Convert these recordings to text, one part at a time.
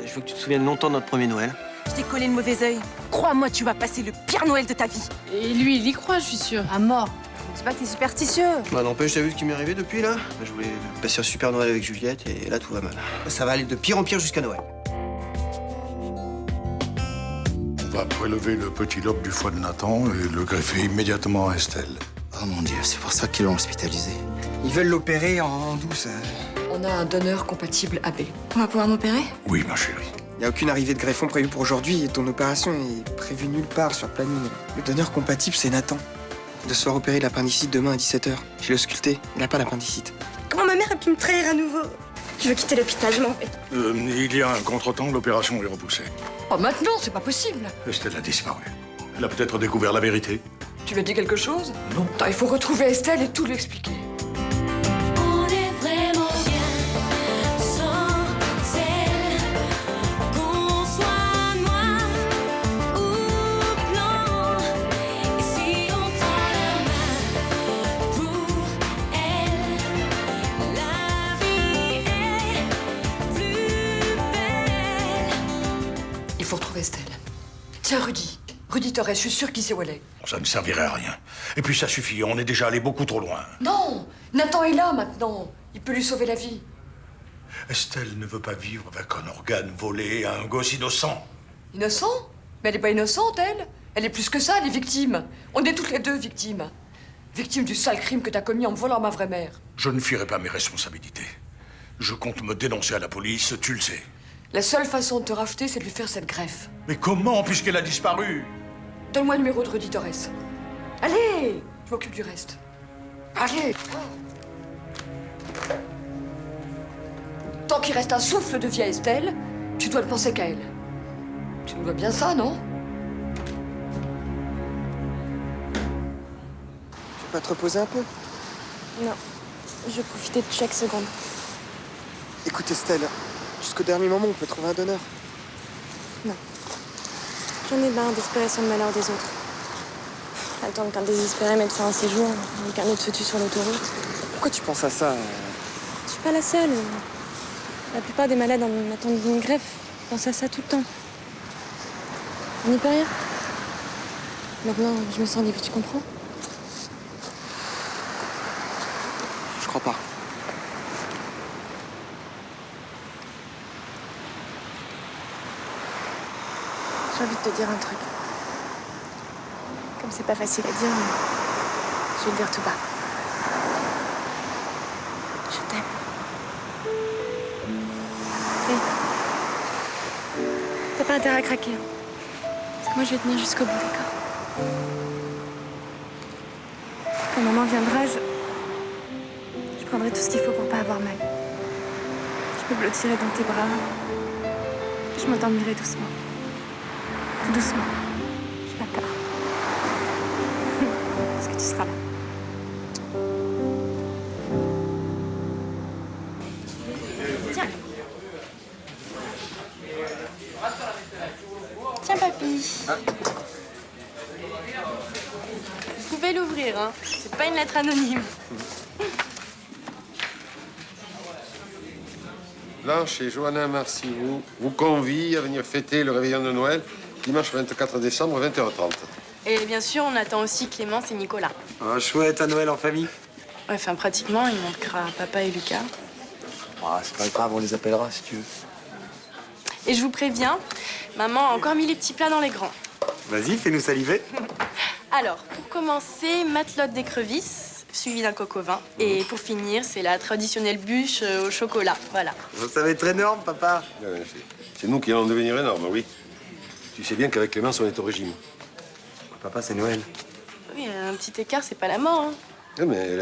Je veux que tu te souviennes longtemps de notre premier Noël. Je t'ai collé le mauvais œil. Crois-moi, tu vas passer le pire Noël de ta vie. Et lui, il y croit, je suis sûre. À mort. Dis pas que t'es superstitieux. Bah n'empêche, t'as vu ce qui m'est arrivé depuis, là? Je voulais passer un super Noël avec Juliette, et là, tout va mal. Ça va aller de pire en pire jusqu'à Noël. On va prélever le petit lobe du foie de Nathan et le greffer immédiatement à Estelle. Oh mon Dieu, c'est pour ça qu'ils l'ont hospitalisé. Ils veulent l'opérer en douce. On a un donneur compatible AB. On va pouvoir m'opérer? Oui, ma chérie. Il n'y a aucune arrivée de greffon prévue pour aujourd'hui et ton opération est prévue nulle part sur le planning. Le donneur compatible, c'est Nathan. Il doit se faire opérer de l'appendicite demain à 17h. Je l'ai ausculté, il n'a pas l'appendicite. Comment ma mère a pu me trahir à nouveau? Je veux quitter l'hôpital, je m'en vais. Il y a un contretemps, l'opération est repoussée. Oh, maintenant, c'est pas possible. Estelle a disparu. Elle a peut-être découvert la vérité. Tu lui as dit quelque chose? Non. Attends, il faut retrouver Estelle et tout lui expliquer. On est vraiment bien sans elle. Qu'on soit noir ou blanc. Et si on tend la main pour elle, la vie est plus belle. Il faut retrouver Estelle. Tiens, Rudy. Rudy Torres, je suis sûre qu'il sait où elle est. Ça ne servirait à rien. Et puis ça suffit, on est déjà allé beaucoup trop loin. Non! Nathan est là, maintenant. Il peut lui sauver la vie. Estelle ne veut pas vivre avec un organe volé à un gosse innocent. Innocent? Mais elle n'est pas innocente, elle. Elle est plus que ça, elle est victime. On est toutes les deux victimes. Victime du sale crime que t'as commis en me volant ma vraie mère. Je ne ferai pas mes responsabilités. Je compte me dénoncer à la police, tu le sais. La seule façon de te racheter, c'est de lui faire cette greffe. Mais comment, puisqu'elle a disparu? Donne-moi le numéro de Rudy Torres. Allez! Je m'occupe du reste. Allez! Tant qu'il reste un souffle de vie à Estelle, tu dois ne penser qu'à elle. Tu nous vois bien ça, non? Tu peux pas te reposer un peu? Non. Je vais profiter de chaque seconde. Écoute Estelle, jusqu'au dernier moment, on peut trouver un donneur. Non. J'en ai marre d'espérer sur le malheur des autres. Attendre qu'un désespéré mette fin à ses jours et qu'un autre se tue sur l'autoroute. Pourquoi tu penses à ça? Je suis pas la seule. La plupart des malades en attendant d'une greffe pensent à ça tout le temps. On n'y peut rien. Maintenant, je me sens libre, tu comprends? Je crois pas. J'ai envie de te dire un truc. Comme c'est pas facile à dire, mais je vais le dire tout bas. Je t'aime. Oui. T'as pas intérêt à craquer. Hein. Parce que moi, je vais tenir jusqu'au bout, d'accord? Quand maman viendra, je prendrai tout ce qu'il faut pour pas avoir mal. Je me blottirai dans tes bras. Je m'endormirai doucement. Doucement. J'ai pas peur. Parce que tu seras là. Tiens. Tiens, papy. Vous pouvez l'ouvrir, hein. C'est pas une lettre anonyme. Blanche et Johanna Marcy vous convient à venir fêter le réveillon de Noël dimanche 24 décembre, 20h30. Et bien sûr, on attend aussi Clémence et Nicolas. Ah, chouette, un Noël en famille. Ouais, enfin, pratiquement, il manquera papa et Lucas. Ah, c'est pas grave, on les appellera si tu veux. Et je vous préviens, maman a encore mis les petits plats dans les grands. Vas-y, fais-nous saliver. Alors, pour commencer, matelote d'écrevisses, suivi d'un coq au vin. Et pour finir, c'est la traditionnelle bûche au chocolat. Voilà. Ça va être énorme, papa. C'est nous qui allons devenir énormes, oui. Tu sais bien qu'avec Clémence, on est au régime. Papa, c'est Noël. Oui, un petit écart, c'est pas la mort. Hein. Ouais, mais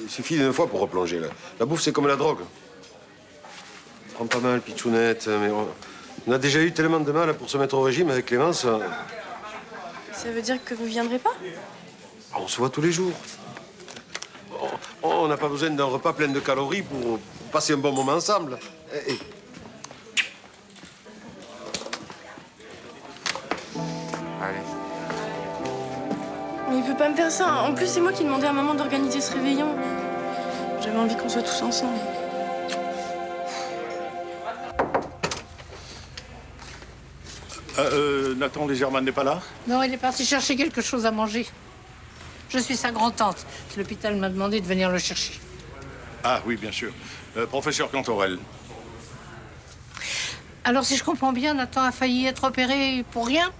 il suffit d'une fois pour replonger. Là. La bouffe, c'est comme la drogue. On prend pas mal, pitchounette, mais on a déjà eu tellement de mal pour se mettre au régime avec Clémence. Ça veut dire que vous viendrez pas? On se voit tous les jours. On n'a pas besoin d'un repas plein de calories pour passer un bon moment ensemble. Allez. Mais il peut pas me faire ça. En plus, c'est moi qui demandais à maman d'organiser ce réveillon. J'avais envie qu'on soit tous ensemble. Nathan Lézerman n'est pas là? Non, il est parti chercher quelque chose à manger. Je suis sa grand-tante. L'hôpital m'a demandé de venir le chercher. Ah oui, bien sûr. Professeur Cantorel. Alors, si je comprends bien, Nathan a failli être opéré pour rien?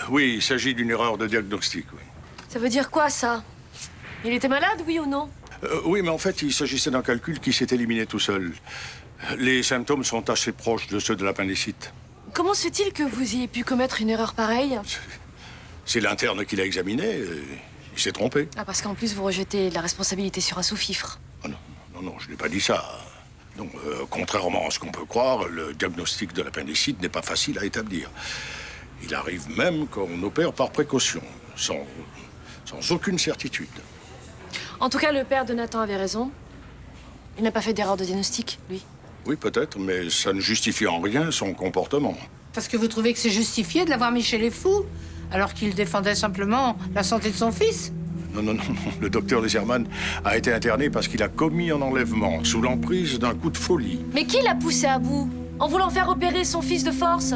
Oui, il s'agit d'une erreur de diagnostic, oui. Ça veut dire quoi, ça? Il était malade, oui ou non? Oui, mais en fait, il s'agissait d'un calcul qui s'est éliminé tout seul. Les symptômes sont assez proches de ceux de l'appendicite. Comment se fait-il que vous ayez pu commettre une erreur pareille? C'est l'interne qui l'a examiné. Il s'est trompé. Ah, parce qu'en plus, vous rejetez la responsabilité sur un sous-fifre. Oh non, je n'ai pas dit ça. Non, contrairement à ce qu'on peut croire, le diagnostic de l'appendicite n'est pas facile à établir. Il arrive même qu'on opère par précaution, sans aucune certitude. En tout cas, le père de Nathan avait raison. Il n'a pas fait d'erreur de diagnostic, lui. Oui, peut-être, mais ça ne justifie en rien son comportement. Parce que vous trouvez que c'est justifié de l'avoir mis chez les fous, alors qu'il défendait simplement la santé de son fils? Non. Le docteur Lézerman a été interné parce qu'il a commis un enlèvement sous l'emprise d'un coup de folie. Mais qui l'a poussé à bout? En voulant faire opérer son fils de force?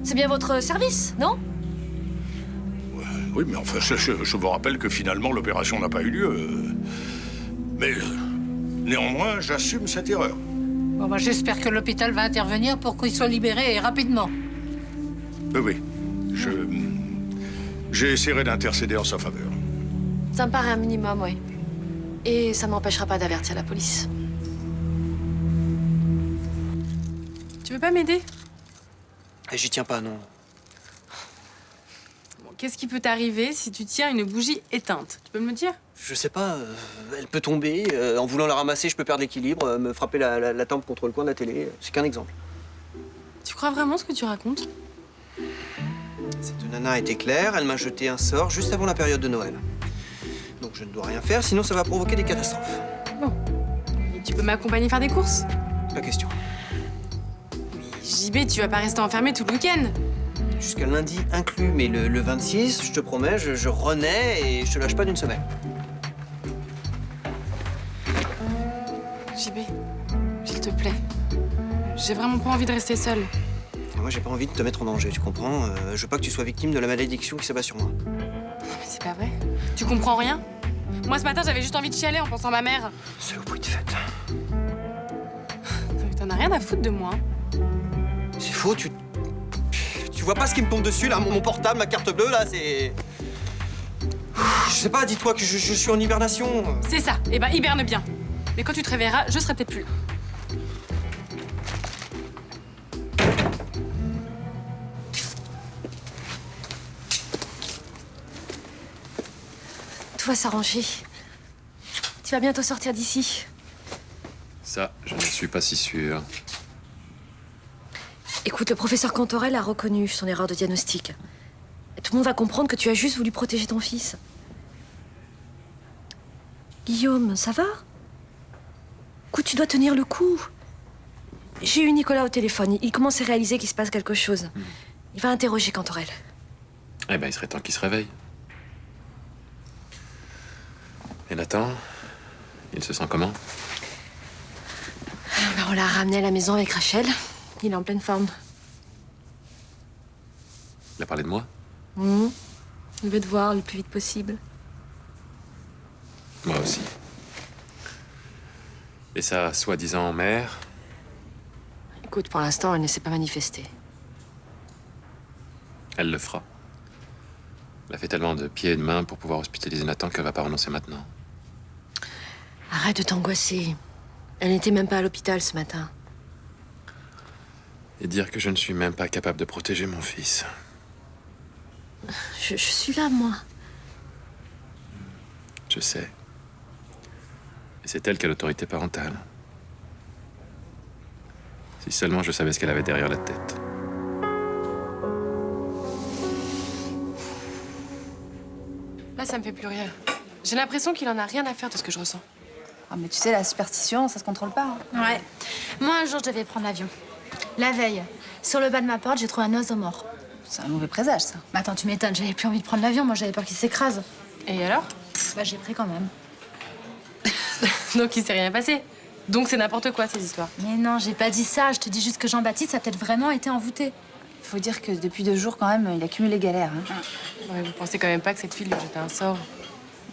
C'est bien votre service, non? Oui, mais enfin, je vous rappelle que finalement, l'opération n'a pas eu lieu. Mais néanmoins, j'assume cette erreur. Bon, bah, j'espère que l'hôpital va intervenir pour qu'il soit libéré et rapidement. Oui. J'essaierai d'intercéder en sa faveur. Ça me paraît un minimum, oui. Et ça m'empêchera pas d'avertir la police. Tu veux pas m'aider? J'y tiens pas, non. Bon, qu'est-ce qui peut t'arriver si tu tiens une bougie éteinte? Tu peux me le dire? Je sais pas, elle peut tomber. En voulant la ramasser, je peux perdre l'équilibre, me frapper la tempe contre le coin de la télé. C'est qu'un exemple. Tu crois vraiment ce que tu racontes? Cette nana était claire, elle m'a jeté un sort juste avant la période de Noël. Donc je ne dois rien faire, sinon ça va provoquer des catastrophes. Bon. Et tu peux m'accompagner faire des courses? Pas question. JB, tu vas pas rester enfermé tout le week-end. Jusqu'à lundi inclus, mais le 26, je te promets, je renais et je te lâche pas d'une semaine. JB, s'il te plaît. J'ai vraiment pas envie de rester seule. Et moi, j'ai pas envie de te mettre en danger, tu comprends? Je veux pas que tu sois victime de la malédiction qui s'abat sur moi. Mais c'est pas vrai. Tu comprends rien? Moi, ce matin, j'avais juste envie de chialer en pensant à ma mère. C'est au bruit de fête. Mais t'en as rien à foutre de moi. C'est faux, tu vois pas ce qui me tombe dessus, là? Mon portable, ma carte bleue, là, c'est... Je sais pas, dis-toi que je suis en hibernation. C'est ça. Eh ben, hiberne bien. Mais quand tu te réveilleras, je serai peut-être plus là. Tout va s'arranger. Tu vas bientôt sortir d'ici. Ça, je ne suis pas si sûr. Écoute, le professeur Cantorel a reconnu son erreur de diagnostic. Et tout le monde va comprendre que tu as juste voulu protéger ton fils. Guillaume, ça va? Écoute, tu dois tenir le coup. J'ai eu Nicolas au téléphone. Il commence à réaliser qu'il se passe quelque chose. Il va interroger Cantorel. Eh ben, il serait temps qu'il se réveille. Et Nathan, il se sent comment? Ben, on l'a ramené à la maison avec Rachel. Il est en pleine forme. Il a parlé de moi? Il veut te voir le plus vite possible. Moi aussi. Et sa soi-disant mère? Écoute, pour l'instant, elle ne s'est pas manifestée. Elle le fera. Elle a fait tellement de pieds et de mains pour pouvoir hospitaliser Nathan qu'elle va pas renoncer maintenant. Arrête de t'angoisser. Elle n'était même pas à l'hôpital ce matin. Et dire que je ne suis même pas capable de protéger mon fils. Je suis là, moi. Je sais. Et c'est elle qui a l'autorité parentale. Si seulement je savais ce qu'elle avait derrière la tête. Là, ça me fait plus rire. J'ai l'impression qu'il en a rien à faire de ce que je ressens. Ah, mais tu sais, la superstition, ça se contrôle pas. Hein. Ouais. Moi, un jour, je devais prendre l'avion. La veille, sur le bas de ma porte, j'ai trouvé un oiseau mort. C'est un mauvais présage, ça. Mais attends, tu m'étonnes, j'avais plus envie de prendre l'avion, moi j'avais peur qu'il s'écrase. Et alors? Bah, j'ai pris quand même. Donc, il s'est rien passé. Donc, c'est n'importe quoi, ces histoires. Mais non, j'ai pas dit ça, je te dis juste que Jean-Baptiste a peut-être vraiment été envoûté. Faut dire que depuis 2 jours, quand même, il a cumulé les galères. Hein. Ouais, vous pensez quand même pas que cette fille lui jetait un sort?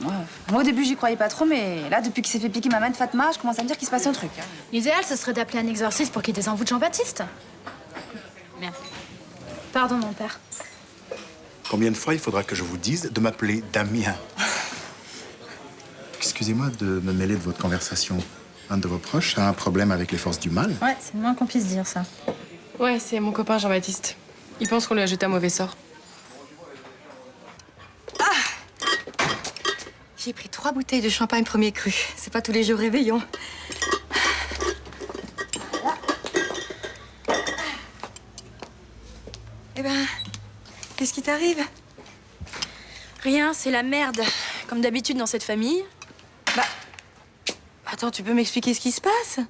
Ouais. Moi, au début, j'y croyais pas trop, mais là, depuis qu'il s'est fait piquer ma main de Fatma, je commence à me dire qu'il se passe un truc. Hein. L'idéal, ce serait d'appeler un exorciste pour qu'il désenvoûte Jean-Baptiste. Merde. Pardon, mon père. Combien de fois il faudra que je vous dise de m'appeler Damien? Excusez-moi de me mêler de votre conversation. Un de vos proches a un problème avec les forces du mal? Ouais, c'est le moins qu'on puisse dire, ça. Ouais, c'est mon copain Jean-Baptiste. Il pense qu'on lui a jeté un mauvais sort. J'ai pris 3 bouteilles de champagne premier cru. C'est pas tous les jours réveillon. Eh ben, qu'est-ce qui t'arrive? Rien, c'est la merde. Comme d'habitude dans cette famille. Attends, tu peux m'expliquer ce qui se passe?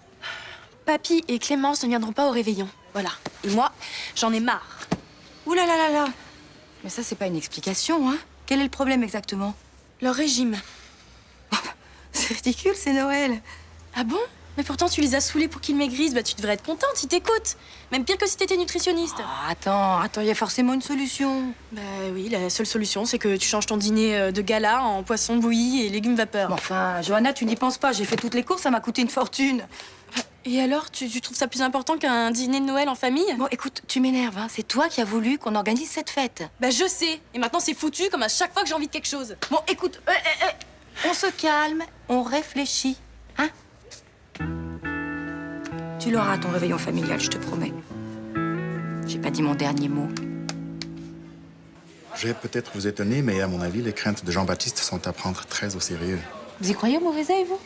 Papy et Clémence ne viendront pas au réveillon. Voilà. Et moi, j'en ai marre. Ouh là là là là. Mais ça, c'est pas une explication, hein? Quel est le problème exactement? Leur régime. C'est ridicule, c'est Noël. Ah bon? Mais pourtant, tu les as saoulés pour qu'ils maigrissent. Bah, tu devrais être contente, ils t'écoutent. Même pire que si t'étais nutritionniste. Oh, attends, il y a forcément une solution. Bah oui, la seule solution, c'est que tu changes ton dîner de gala en poisson bouilli et légumes vapeur. Bon, enfin, Johanna, tu n'y penses pas. J'ai fait toutes les courses, ça m'a coûté une fortune. Et alors, tu trouves ça plus important qu'un dîner de Noël en famille? Bon, écoute, tu m'énerves, hein. C'est toi qui as voulu qu'on organise cette fête. Bah je sais. Et maintenant, c'est foutu comme à chaque fois que j'ai envie de quelque chose. Bon, écoute, on se calme, on réfléchit, hein? Tu l'auras, ton réveillon familial, je te promets. J'ai pas dit mon dernier mot. Je vais peut-être vous étonner, mais à mon avis, les craintes de Jean-Baptiste sont à prendre très au sérieux. Vous y croyez au mauvais œil, vous?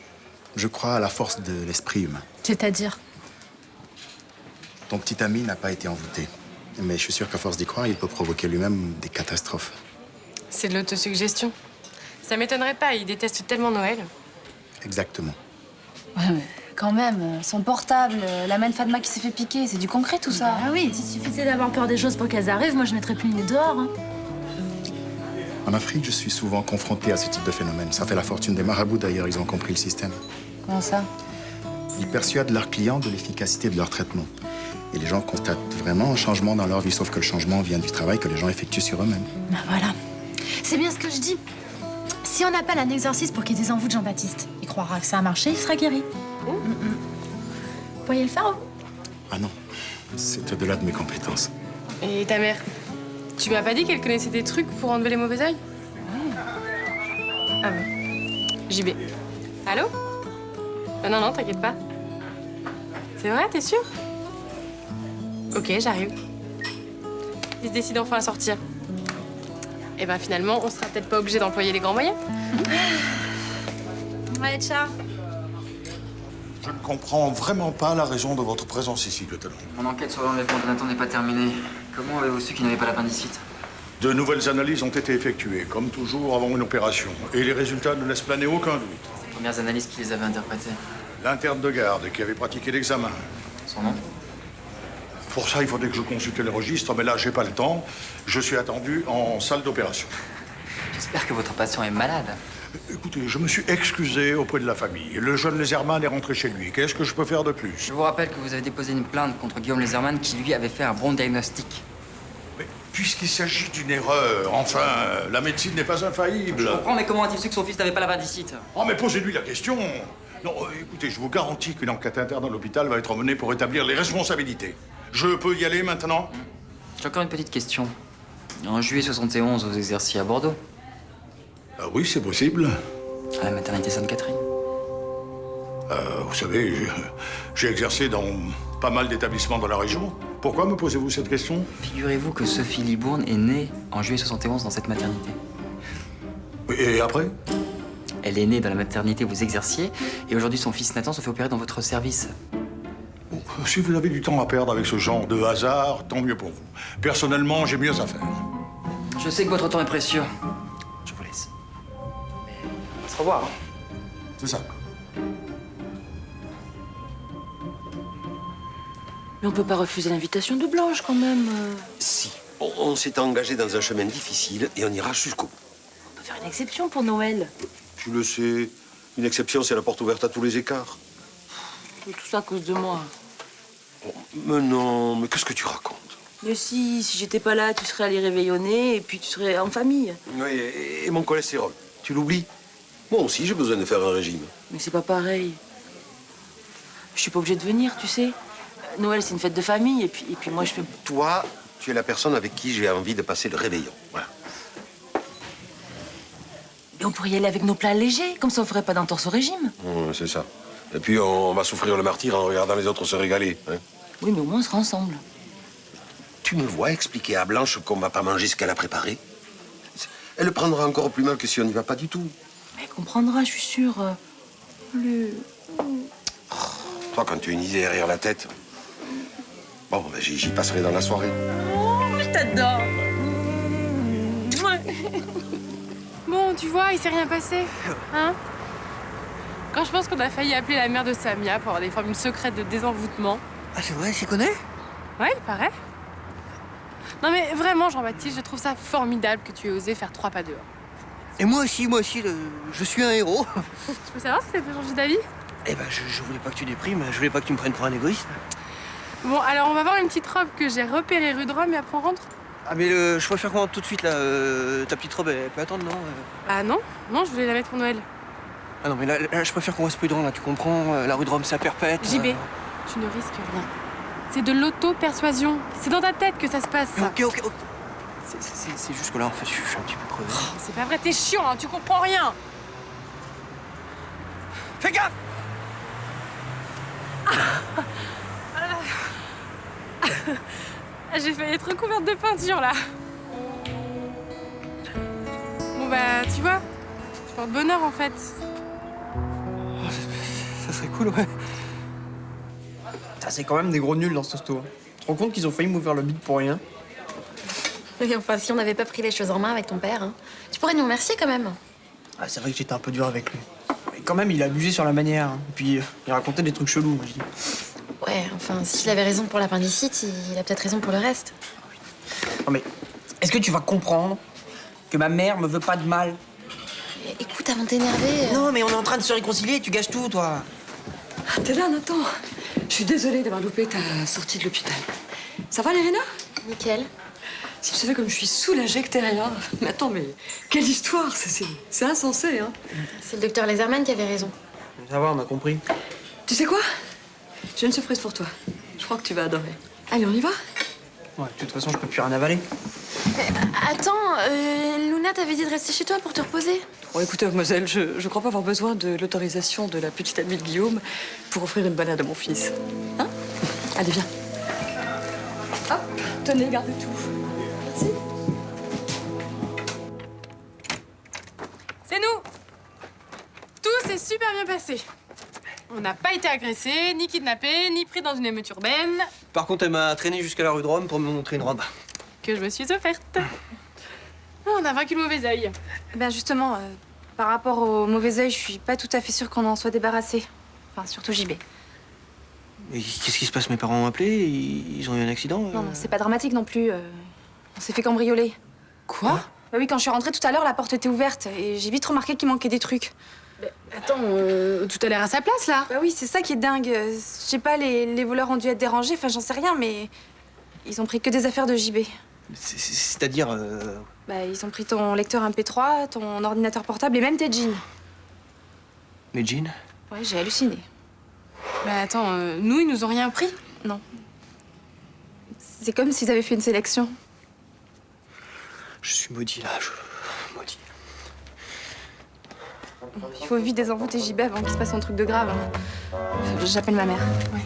Je crois à la force de l'esprit humain. C'est-à-dire? Ton petit ami n'a pas été envoûté. Mais je suis sûr qu'à force d'y croire, il peut provoquer lui-même des catastrophes. C'est de l'autosuggestion. Ça m'étonnerait pas, il déteste tellement Noël. Exactement. Ouais, mais quand même, son portable, la main de Fatma qui s'est fait piquer, c'est du concret tout ça. Ah oui, s'il suffisait d'avoir peur des choses pour qu'elles arrivent, moi je mettrais plus le nez dehors. Hein. En Afrique, je suis souvent confronté à ce type de phénomène. Ça fait la fortune des marabouts d'ailleurs, ils ont compris le système. Comment ça? Ils persuadent leurs clients de l'efficacité de leur traitement. Et les gens constatent vraiment un changement dans leur vie, sauf que le changement vient du travail que les gens effectuent sur eux-mêmes. Ben voilà. C'est bien ce que je dis. Si on appelle un exorciste pour qu'il désenvoûte Jean-Baptiste, il croira que ça a marché, il sera guéri. Vous pourriez le faire, vous? Ah non, c'est au-delà de mes compétences. Et ta mère? Tu m'as pas dit qu'elle connaissait des trucs pour enlever les mauvais œils? Ah bon. JB. Allô? Non, non, t'inquiète pas. C'est vrai, t'es sûre? Ok, j'arrive. Il se décide enfin à sortir. Et ben finalement, on sera peut-être pas obligé d'employer les grands moyens. Allez, ciao. Je ne comprends vraiment pas la raison de votre présence ici, lieutenant. Mon enquête sur l'enlèvement de Nathan n'est pas terminée. Comment avez-vous su qu'il n'avait pas l'appendicite? De nouvelles analyses ont été effectuées, comme toujours avant une opération. Et les résultats ne laissent planer aucun doute. Les premières analyses qui les avaient interprétées. L'interne de garde qui avait pratiqué l'examen. Son nom? Pour ça, il faudrait que je consulte les registres, mais là, j'ai pas le temps. Je suis attendu en salle d'opération. J'espère que votre patient est malade. Écoutez, je me suis excusé auprès de la famille. Le jeune Lézerman est rentré chez lui. Qu'est-ce que je peux faire de plus? Je vous rappelle que vous avez déposé une plainte contre Guillaume Lézerman qui, lui, avait fait un bon diagnostic. Mais puisqu'il s'agit d'une erreur, enfin, la médecine n'est pas infaillible. Je comprends, mais comment a-t-il su que son fils n'avait pas l'appendicite? Oh, mais posez-lui la question. Non, écoutez, je vous garantis qu'une enquête interne à l'hôpital va être menée pour établir les responsabilités. Je peux y aller maintenant? J'ai encore une petite question. En juillet 71, vous exerciez à Bordeaux? Ah oui, c'est possible. À la maternité Sainte-Catherine? Vous savez, j'ai exercé dans pas mal d'établissements dans la région. Pourquoi me posez-vous cette question? Figurez-vous que Sophie Libourne est née en juillet 71 dans cette maternité. Et après? Elle est née dans la maternité où vous exerciez, et aujourd'hui son fils Nathan se fait opérer dans votre service. Bon, si vous avez du temps à perdre avec ce genre de hasard, tant mieux pour vous. Personnellement, j'ai mieux à faire. Je sais que votre temps est précieux. Je vous laisse. On va se revoir. C'est ça. Mais on peut pas refuser l'invitation de Blanche, quand même. Si. On s'est engagé dans un chemin difficile et on ira jusqu'au bout. On peut faire une exception pour Noël. Tu le sais, une exception, c'est la porte ouverte à tous les écarts. Tout ça à cause de moi. Oh, mais non, mais qu'est-ce que tu racontes? Mais si j'étais pas là, tu serais allé réveillonner et puis tu serais en famille. Oui, et mon cholestérol, tu l'oublies? Moi aussi, j'ai besoin de faire un régime. Mais c'est pas pareil. Je suis pas obligée de venir, tu sais. Noël, c'est une fête de famille et puis moi, je fais... Toi, tu es la personne avec qui j'ai envie de passer le réveillon. Voilà. Mais on pourrait y aller avec nos plats légers, comme ça on ferait pas d'entorse au régime. C'est ça. Et puis, on va souffrir le martyre en regardant les autres se régaler. Hein. Oui, mais au moins on sera ensemble. Tu me vois expliquer à Blanche qu'on va pas manger ce qu'elle a préparé? Elle le prendra encore plus mal que si on n'y va pas du tout. Mais elle comprendra, je suis sûre. Toi, quand tu as une idée derrière la tête... Bon, ben, j'y passerai dans la soirée. Oh, je t'adore. Bon, tu vois, il s'est rien passé. Hein? Quand je pense qu'on a failli appeler la mère de Samia pour avoir des formules secrètes de désenvoûtement. Ah, c'est vrai, c'est connaît? Ouais, il paraît. Non mais vraiment, Jean-Baptiste, je trouve ça formidable que tu aies osé faire 3 pas dehors. Et moi aussi, je suis un héros. Tu peux savoir si ça peut changer d'avis? Eh ben, je voulais pas que tu déprimes, je voulais pas que tu me prennes pour un égoïste. Bon, alors on va voir une petite robe que j'ai repérée rue de Rome et après on rentre. Ah, mais je préfère qu'on rentre tout de suite, là. Ta petite robe, elle peut attendre, non? Ah non, je voulais la mettre pour Noël. Ah non, mais là, je préfère qu'on reste prudent, là, tu comprends? La rue de Rome, ça perpète. JB, tu ne risques rien. C'est de l'auto-persuasion. C'est dans ta tête que ça se passe, ça. Ok. C'est juste que là, en fait, je suis un petit peu crevé. Oh, c'est pas vrai, t'es chiant, hein, tu comprends rien. Fais gaffe! J'ai failli être recouverte de peinture, là. Bon, bah, tu vois, je porte bonheur, en fait. Ça serait cool, ouais. C'est quand même des gros nuls dans ce tosto. Tu te rends compte qu'ils ont failli m'ouvrir le bide pour rien? Oui, enfin, si on n'avait pas pris les choses en main avec ton père, hein. Tu pourrais nous remercier quand même. Ah, c'est vrai que j'étais un peu dur avec lui. Mais quand même, il a abusé sur la manière. Hein. Et puis, il racontait des trucs chelous, moi, je dis. Ouais, enfin, s'il avait raison pour l'appendicite, il a peut-être raison pour le reste. Non, mais est-ce que tu vas comprendre que ma mère me veut pas de mal? Écoute, avant de t'énerver... Non, mais on est en train de se réconcilier et tu gâches tout, toi. Ah, t'es là, Nathan. Je suis désolée d'avoir loupé ta sortie de l'hôpital. Ça va, Lérina? Nickel. Si tu savais comme je suis soulagée que t'es là. Mais attends, mais quelle histoire! C'est insensé, hein? C'est le docteur Laserman qui avait raison. Ça va, on a compris. Tu sais quoi? J'ai une surprise pour toi. Je crois que tu vas adorer. Allez, on y va? Ouais, de toute façon, je peux plus rien avaler. Attends, Luna t'avait dit de rester chez toi pour te reposer. Bon, écoutez, mademoiselle, je crois pas avoir besoin de l'autorisation de la petite amie de Guillaume pour offrir une balade à mon fils. Hein? Allez, viens. Hop, tenez, gardez tout. Merci. C'est nous. Tout s'est super bien passé. On n'a pas été agressés, ni kidnappés, ni pris dans une émeute urbaine. Par contre, elle m'a traîné jusqu'à la rue de Rome pour me montrer une robe. Que je me suis offerte. On a vaincu le mauvais œil. Ben justement, par rapport au mauvais œil, je suis pas tout à fait sûre qu'on en soit débarrassé. Enfin, surtout JB. Mais qu'est-ce qui se passe? Mes parents ont appelé? Ils ont eu un accident? Non, c'est pas dramatique non plus. On s'est fait cambrioler. Quoi? Bah oui, quand je suis rentrée tout à l'heure, la porte était ouverte et j'ai vite remarqué qu'il manquait des trucs. Attends, tout a l'air à sa place, là. Bah oui, c'est ça qui est dingue. Je sais pas, les voleurs ont dû être dérangés, enfin j'en sais rien, mais ils ont pris que des affaires de JB. C'est-à-dire... Bah ils ont pris ton lecteur MP3, ton ordinateur portable et même tes jeans. Mes jeans? Ouais, j'ai halluciné. Mais attends, nous, ils nous ont rien pris? Non. C'est comme s'ils avaient fait une sélection. Je suis maudit, là. Maudit. Il faut vite désenvoûter JB avant qu'il se passe un truc de grave. Hein. J'appelle ma mère. Ouais.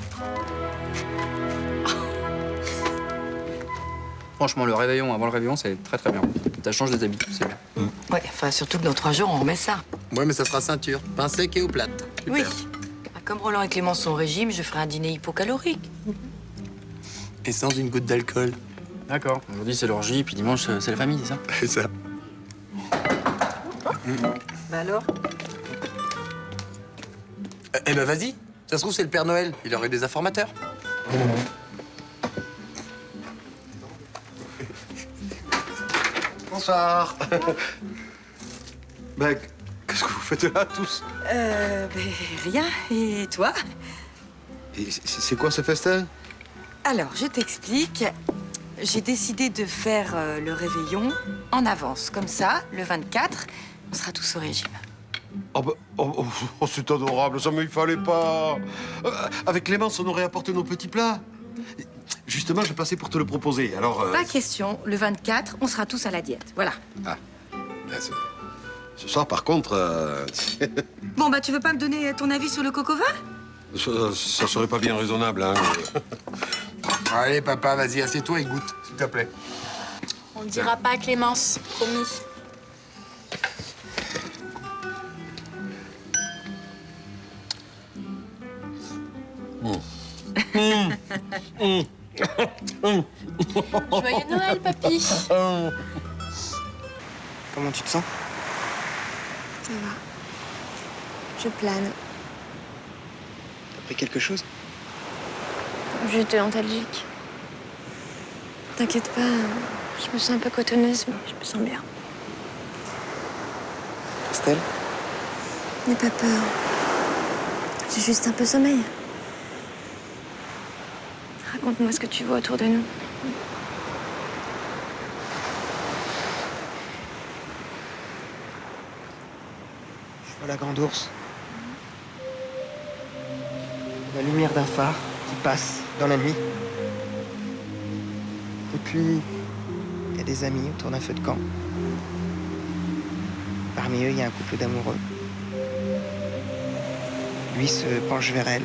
Franchement, le réveillon avant le réveillon, c'est très très bien. Ça change des habits, c'est bien. Ouais, enfin, surtout que dans 3 jours, on remet ça. Ouais, mais ça sera ceinture. Pain sec et eau plate. Super. Oui. Comme Roland et Clément sont au régime, je ferai un dîner hypocalorique. Et sans une goutte d'alcool. D'accord. Aujourd'hui, c'est l'orgie, puis dimanche, c'est la famille, c'est ça? C'est ça. Bah alors? Eh ben vas-y. Ça se trouve, c'est le Père Noël. Il aurait des informateurs. Bonsoir. Ben, qu'est-ce que vous faites là, tous? Rien. Et toi? Et c'est quoi ce festin? Alors, je t'explique. j'ai décidé de faire le réveillon en avance. Comme ça, le 24, on sera tous au régime. C'est adorable, ça, mais il fallait pas. Avec Clémence, on aurait apporté nos petits plats. Justement, je passais pour te le proposer, alors... Pas question, le 24, on sera tous à la diète. Voilà. Ah. Ce soir, par contre... Bon, bah, tu veux pas me donner ton avis sur le coq au vin? ça serait pas bien raisonnable, hein. Allez, papa, vas-y, assieds-toi et goûte, s'il te plaît. On ne dira pas à Clémence, promis. Joyeux Noël, papy. Comment tu te sens? Ça va. Je plane. T'as pris quelque chose? Juste de l'antalgique. T'inquiète pas, je me sens un peu cotonneuse, mais je me sens bien. Estelle? N'aie pas peur. J'ai juste un peu sommeil. Raconte-moi ce que tu vois autour de nous. Je vois la grande ours. La lumière d'un phare qui passe dans la nuit. Et puis, il y a des amis autour d'un feu de camp. Parmi eux, il y a un couple d'amoureux. Lui se penche vers elle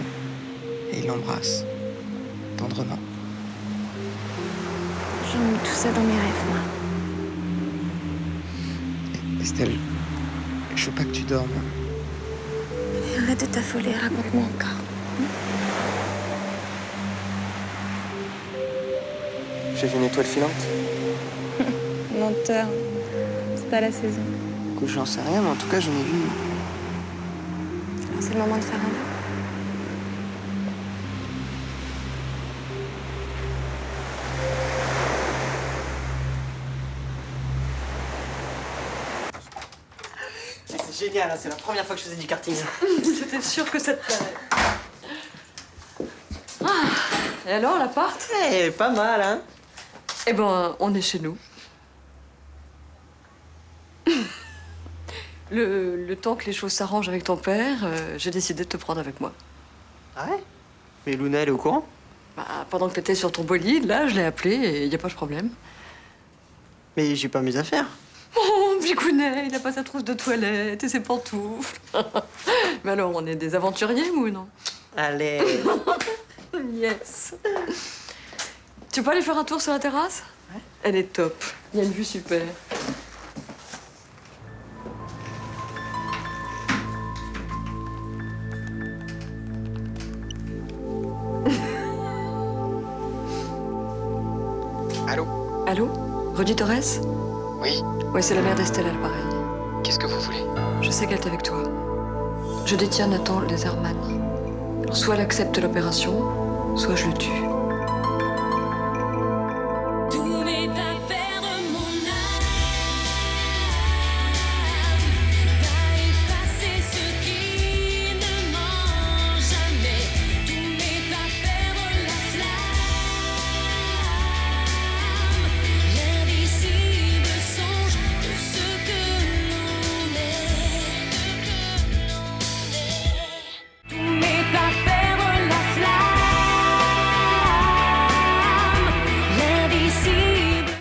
et il l'embrasse tendrement. J'ai mis tout ça dans mes rêves, moi. Estelle, je veux pas que tu dormes. Allez, arrête de t'affoler, raconte-moi encore. J'ai vu une étoile filante. Menteur. C'est pas la saison. Écoute, j'en sais rien, mais en tout cas, j'en ai vu une. Alors c'est le moment de faire un vœu. C'est génial, hein, c'est la première fois que je faisais du karting. J'étais sûre que ça te plairait. Ah, et alors, l'appart? Eh, pas mal, hein? Eh ben, on est chez nous. Le temps que les choses s'arrangent avec ton père, j'ai décidé de te prendre avec moi. Ah ouais? Mais Luna, elle est au courant? Bah, pendant que t'étais sur ton bolide, là, je l'ai appelé et il n'y a pas de problème. Mais j'ai pas mes affaires. Oh, Bicounet, il a pas sa trousse de toilette et ses pantoufles. Mais alors, on est des aventuriers, ou non? Allez. Yes. Tu peux aller faire un tour sur la terrasse? Ouais. Elle est top. Il y a une vue super. Allô? Allô? Rudy Torres? Oui. Ouais, c'est la mère d'Estelle, elle, pareil. Qu'est-ce que vous voulez? Je sais qu'elle est avec toi. Je détiens Nathan Leserman. Soit elle accepte l'opération, soit je le tue.